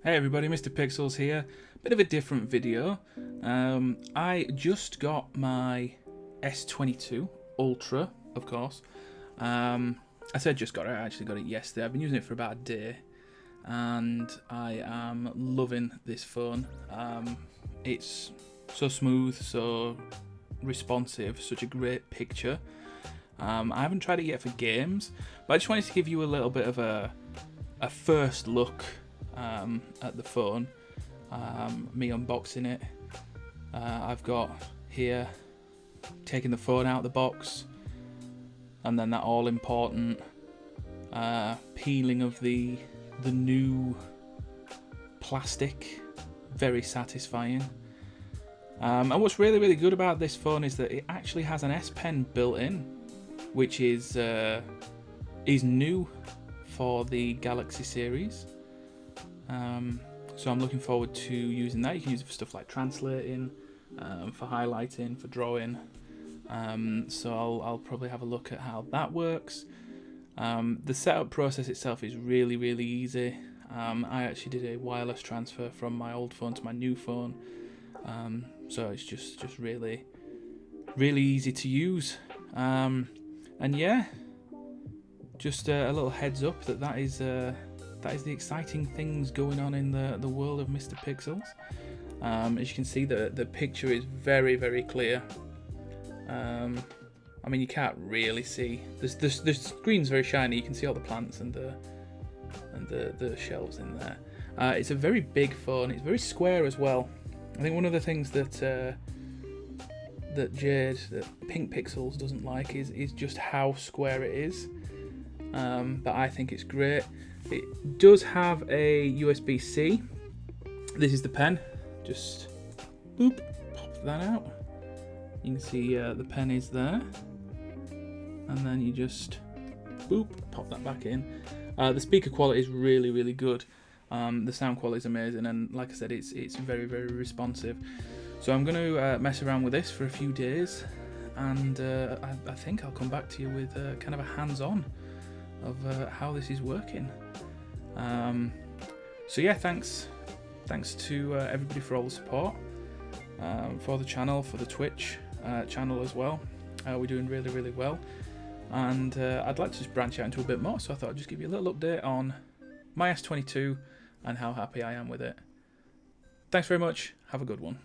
Hey everybody, MisterPxls here. Bit of a different video. I just got my S22 Ultra, of course. I said just got it, I actually got it yesterday. I've been using it for about a day and I am loving this phone. It's so smooth, so responsive, such a great picture. I haven't tried it yet for games, but I just wanted to give you a little bit of a first look at the phone, me unboxing it. I've got here taking the phone out of the box, and then that all important peeling of the new plastic, very satisfying. And what's really good about this phone is that it actually has an S Pen built in, which is new for the Galaxy series. So I'm looking forward to using that. You can use it for stuff like translating, for highlighting, for drawing. So I'll probably have a look at how that works. The setup process itself is really easy. I actually did a wireless transfer from my old phone to my new phone. So it's just really easy to use. And yeah, just a little heads up that is the exciting things going on in the world of MisterPxls. As you can see, the picture is very clear. I mean, you can't really see. The screen's very shiny. You can see all the plants and the shelves in there. It's a very big phone. It's very square as well. I think one of the things that Pink Pixels doesn't like is just how square it is. But I think it's great. It does have a USB-C. This is the pen. Just boop, pop that out. You can see the pen is there, and then you just boop, pop that back in. The speaker quality is really good. The sound quality is amazing, and like I said, it's very responsive. So I'm going to mess around with this for a few days, and I think I'll come back to you with kind of a hands-on of how this is working. So yeah, thanks to everybody for all the support, for the channel, for the Twitch channel as well. We're doing really well, and I'd like to just branch out into a bit more, so I thought I'd just give you a little update on my S22 and how happy I am with it. Thanks very much, have a good one.